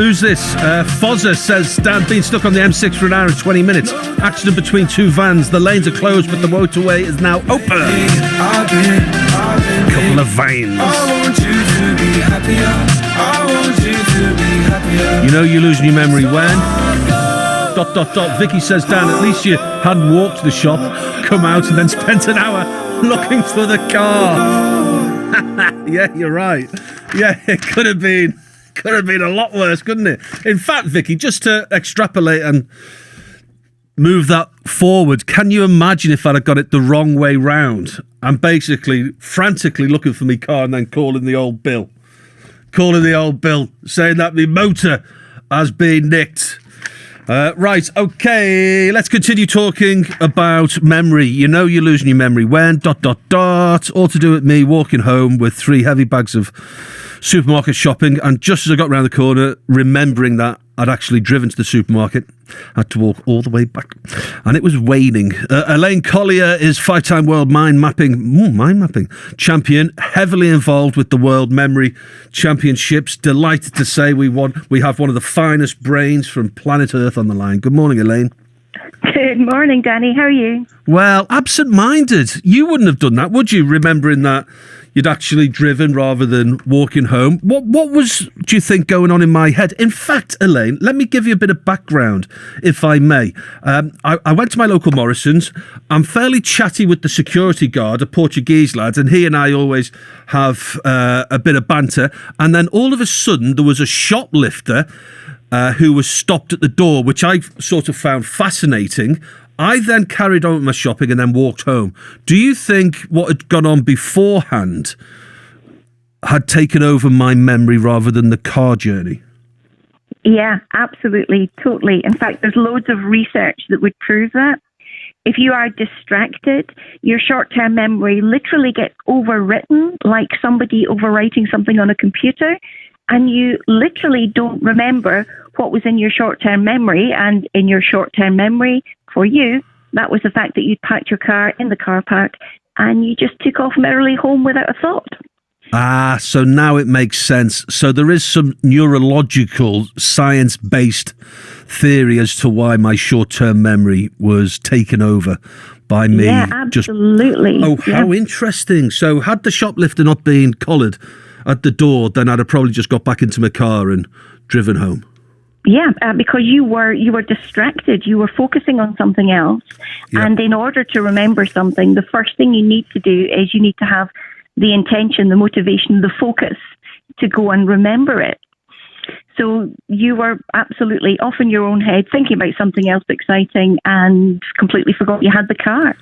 Who's this? Fozza says, Dan, been stuck on the M6 for an hour and 20 minutes. Accident between two vans. The lanes are closed, but the motorway is now open. Couple of vans. You know you're losing your memory when? ... Vicky says, Dan, at least you hadn't walked to the shop, come out and then spent an hour looking for the car. Yeah, you're right. Yeah, it could have been a lot worse, couldn't it? In fact, Vicky, just to extrapolate and move that forward, can you imagine if I'd have got it the wrong way round and basically frantically looking for my car and then calling the old Bill, saying that my motor has been nicked. Right, okay, let's continue talking about memory. You know you're losing your memory when... All to do with me walking home with 3 heavy bags of supermarket shopping, and just as I got round the corner, remembering that I'd actually driven to the supermarket, had to walk all the way back, and it was waning. Elaine Collier is 5-time world mind mapping champion, heavily involved with the World Memory Championships. Delighted to say we have one of the finest brains from planet Earth on the line. Good morning, Elaine. Good morning, Danny. How are you? Well, absent-minded. You wouldn't have done that, would you, remembering that you'd actually driven rather than walking home? What was, do you think, going on in my head? In fact, Elaine, let me give you a bit of background, if I may. I went to my local Morrison's. I'm fairly chatty with the security guard, a Portuguese lad, and he and I always have a bit of banter. And then all of a sudden, there was a shoplifter who was stopped at the door, which I sort of found fascinating. I then carried on with my shopping and then walked home. Do you think what had gone on beforehand had taken over my memory rather than the car journey? Yeah, absolutely, totally. In fact, there's loads of research that would prove that. If you are distracted, your short-term memory literally gets overwritten, like somebody overwriting something on a computer, and you literally don't remember what was in your short-term memory. And in your short-term memory, for you, that was the fact that you'd parked your car in the car park and you just took off merrily home without a thought. Ah, so now it makes sense. So there is some neurological, science-based theory as to why my short-term memory was taken over by me. Yeah, absolutely. How interesting. So had the shoplifter not been collared at the door, then I'd have probably just got back into my car and driven home. Yeah, because you were distracted. You were focusing on something else. Yep. And in order to remember something, the first thing you need to do is you need to have the intention, the motivation, the focus to go and remember it. So you were absolutely off in your own head, thinking about something else exciting and completely forgot you had the car.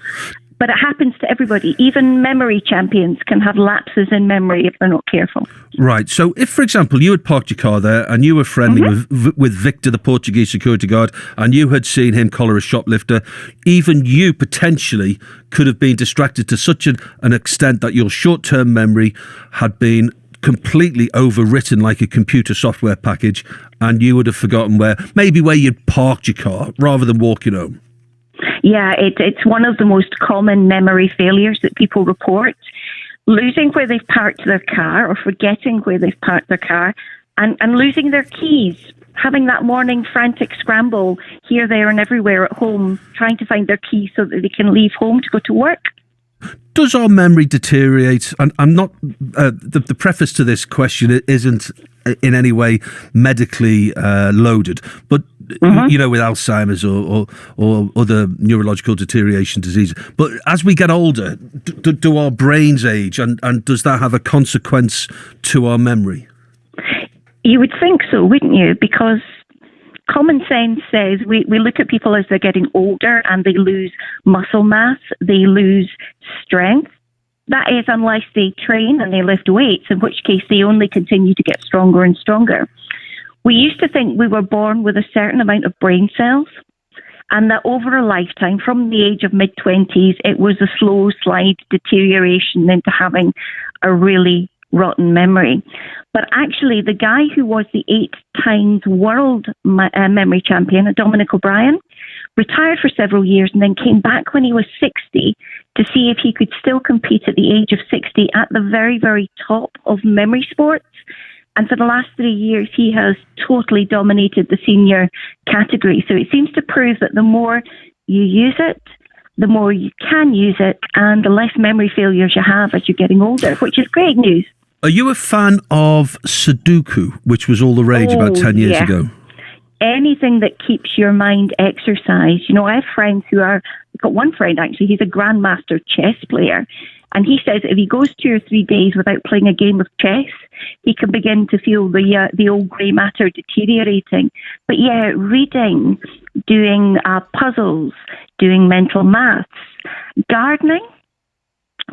But it happens to everybody. Even memory champions can have lapses in memory if they're not careful. Right. So if, for example, you had parked your car there and you were friendly with Victor, the Portuguese security guard, and you had seen him collar a shoplifter, even you potentially could have been distracted to such an extent that your short-term memory had been completely overwritten like a computer software package, and you would have forgotten where you'd parked your car rather than walking home. Yeah, it's one of the most common memory failures that people report. Losing where they've parked their car or forgetting where they've parked their car and losing their keys. Having that morning frantic scramble here, there and everywhere at home, trying to find their keys so that they can leave home to go to work. Does our memory deteriorate? And I'm not... the preface to this question isn't in any way medically loaded, but you know, with Alzheimer's or other neurological deterioration diseases. But as we get older, do our brains age, and does that have a consequence to our memory? You would think so, wouldn't you? Because common sense says we look at people as they're getting older and they lose muscle mass, they lose strength. That is unless they train and they lift weights, in which case they only continue to get stronger and stronger. We used to think we were born with a certain amount of brain cells, and that over a lifetime, from the age of mid-20s, it was a slow slide deterioration into having a really rotten memory. But actually, the guy who was the 8 times world memory champion, Dominic O'Brien, retired for several years and then came back when he was 60 to see if he could still compete at the age of 60 at the very, very top of memory sports. And for the last 3 years, he has totally dominated the senior category. So it seems to prove that the more you use it, the more you can use it, and the less memory failures you have as you're getting older, which is great news. Are you a fan of Sudoku, which was all the rage about 10 years ago? Anything that keeps your mind exercised. You know, I have friends I've got one friend actually, he's a grandmaster chess player. And he says if he goes 2 or 3 days without playing a game of chess, he can begin to feel the old grey matter deteriorating. But yeah, reading, doing puzzles, doing mental maths, gardening,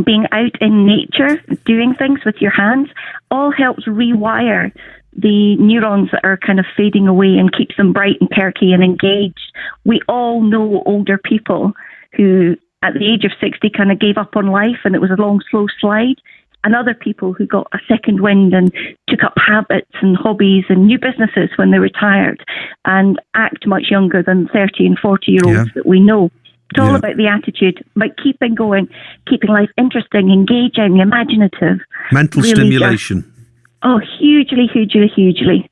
being out in nature, doing things with your hands, all helps rewire the neurons that are kind of fading away and keeps them bright and perky and engaged. We all know older people who at the age of 60 kind of gave up on life and it was a long, slow slide, and other people who got a second wind and took up habits and hobbies and new businesses when they retired and act much younger than 30 and 40-year-olds that we know. It's all about the attitude, about keeping going, keeping life interesting, engaging, imaginative. Mental stimulation. Hugely, hugely, hugely.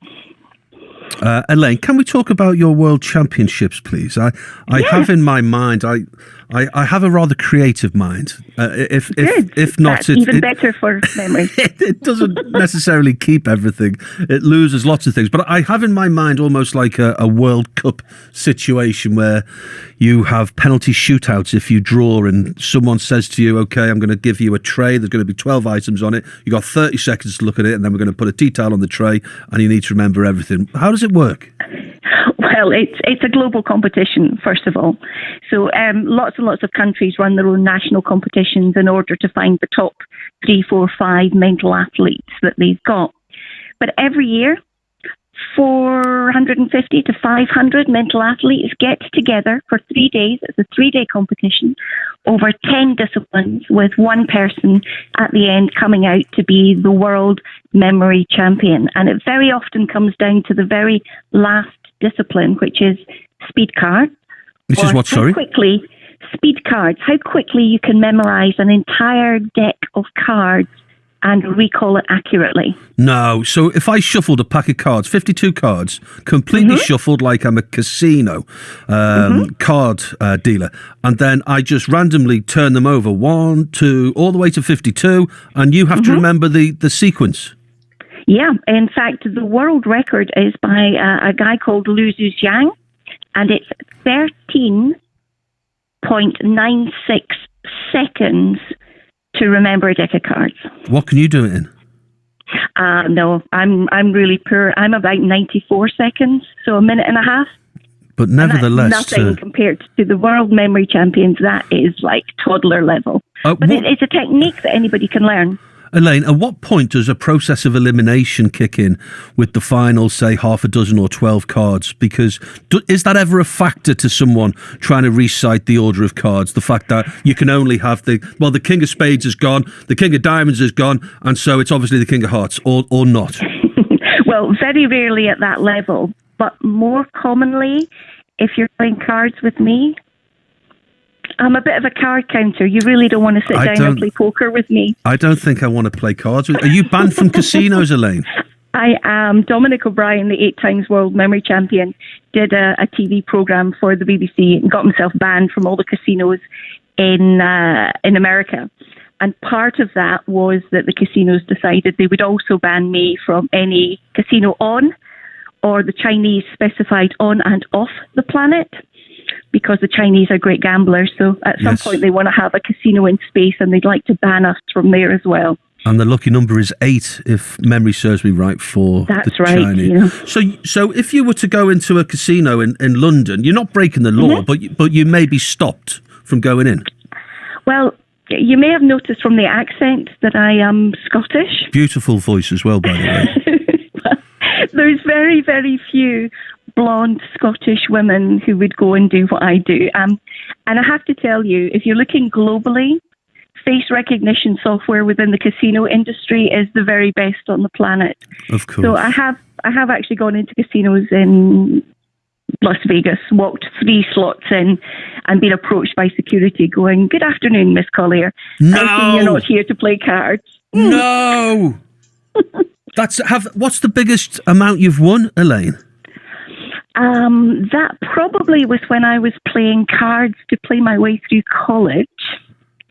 Elaine, can we talk about your World Championships, please? I have in my mind, I have a rather creative mind. If not, that's even better for memory. It doesn't necessarily keep everything. It loses lots of things. But I have in my mind almost like a World Cup situation where you have penalty shootouts if you draw and someone says to you, okay, I'm going to give you a tray. There's going to be 12 items on it. You got 30 seconds to look at it, and then we're going to put a tea towel on the tray, and you need to remember everything. How does it work? Well, it's a global competition, first of all. So lots and lots of countries run their own national competitions in order to find the top 3, 4, 5 mental athletes that they've got. But every year, 450 to 500 mental athletes get together for 3 days. It's a 3-day competition over 10 disciplines, with one person at the end coming out to be the world memory champion. And it very often comes down to the very last discipline, which is speed cards. Which is what, sorry? Speed cards. How quickly you can memorize an entire deck of cards and recall it accurately. No. So if I shuffled a pack of cards, 52 cards, completely shuffled like I'm a casino card dealer, and then I just randomly turn them over 1, 2, all the way to 52, and you have to remember the sequence. Yeah. In fact, the world record is by a guy called Lu Zhujiang, and it's 13.96 seconds to remember a deck of cards. What can you do it in? No, I'm really poor. I'm about 94 seconds, so a minute and a half. But nevertheless, nothing compared to the world memory champions. That is like toddler level. But it's a technique that anybody can learn. Elaine, at what point does a process of elimination kick in with the final, say, half a dozen or 12 cards? Because is that ever a factor to someone trying to recite the order of cards? The fact that you can only have the King of Spades is gone, the King of Diamonds is gone, and so it's obviously the King of Hearts, or not? Well, very rarely at that level, but more commonly, if you're playing cards with me, I'm a bit of a card counter. You really don't want to sit down and play poker with me. I don't think I want to play cards with you. Are you banned from casinos, Elaine? I am. Dominic O'Brien, the 8 times world memory champion, did a TV programme for the BBC and got himself banned from all the casinos in America. And part of that was that the casinos decided they would also ban me from any casino on, or the Chinese specified on and off the planet, because the Chinese are great gamblers. So at some point they want to have a casino in space, and they'd like to ban us from there as well. And the lucky number is 8, if memory serves me right, for the Chinese. You know. So if you were to go into a casino in London, you're not breaking the law, but you may be stopped from going in. Well, you may have noticed from the accent that I am Scottish. Beautiful voice as well, by the way. There's very, very few blonde Scottish women who would go and do what I do. And I have to tell you, if you're looking globally, face recognition software within the casino industry is the very best on the planet. Of course. So I have actually gone into casinos in Las Vegas, walked 3 slots in, and been approached by security going, "Good afternoon, Miss Collier. No! I see you're not here to play cards." No! What's the biggest amount you've won, Elaine? That probably was when I was playing cards to play my way through college.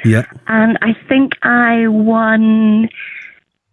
Yeah. And I think I won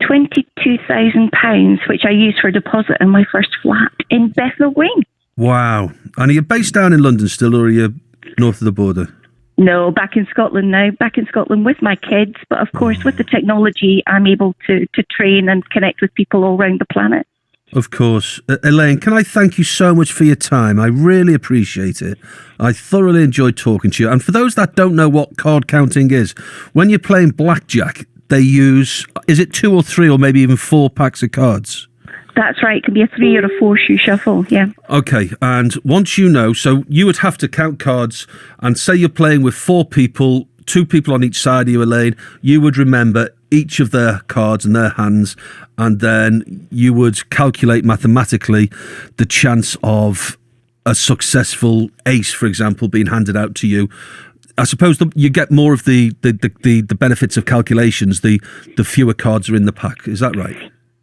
£22,000, which I used for a deposit in my first flat in Bethnal Green. Wow. And are you based down in London still, or are you north of the border? No, back in Scotland now. Back in Scotland with my kids. But of course, with the technology, I'm able to train and connect with people all around the planet. Of course. Elaine, can I thank you so much for your time? I really appreciate it. I thoroughly enjoyed talking to you. And for those that don't know what card counting is, when you're playing blackjack, they use, is it 2 or 3 or maybe even 4 packs of cards? That's right. It can be a 3 or a 4 shoe shuffle, yeah. Okay, and once you know, so you would have to count cards, and say you're playing with 4 people, 2 people on each side of you, Elaine, you would remember each of their cards and their hands, and then you would calculate mathematically the chance of a successful ace, for example, being handed out to you. I suppose you get more of the benefits of calculations the fewer cards are in the pack. Is that right?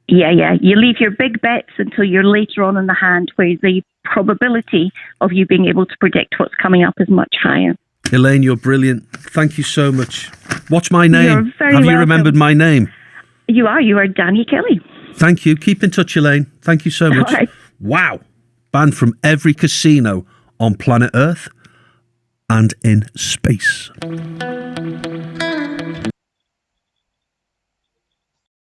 Yeah. You leave your big bets until you're later on in the hand, where the probability of you being able to predict what's coming up is much higher. Elaine, you're brilliant. Thank you so much. What's my name? You're very Have you welcome. remembered my name? You are Danny Kelly. Thank you. Keep in touch, Elaine. Thank you so much. All right. Wow. Banned from every casino on planet Earth and in space.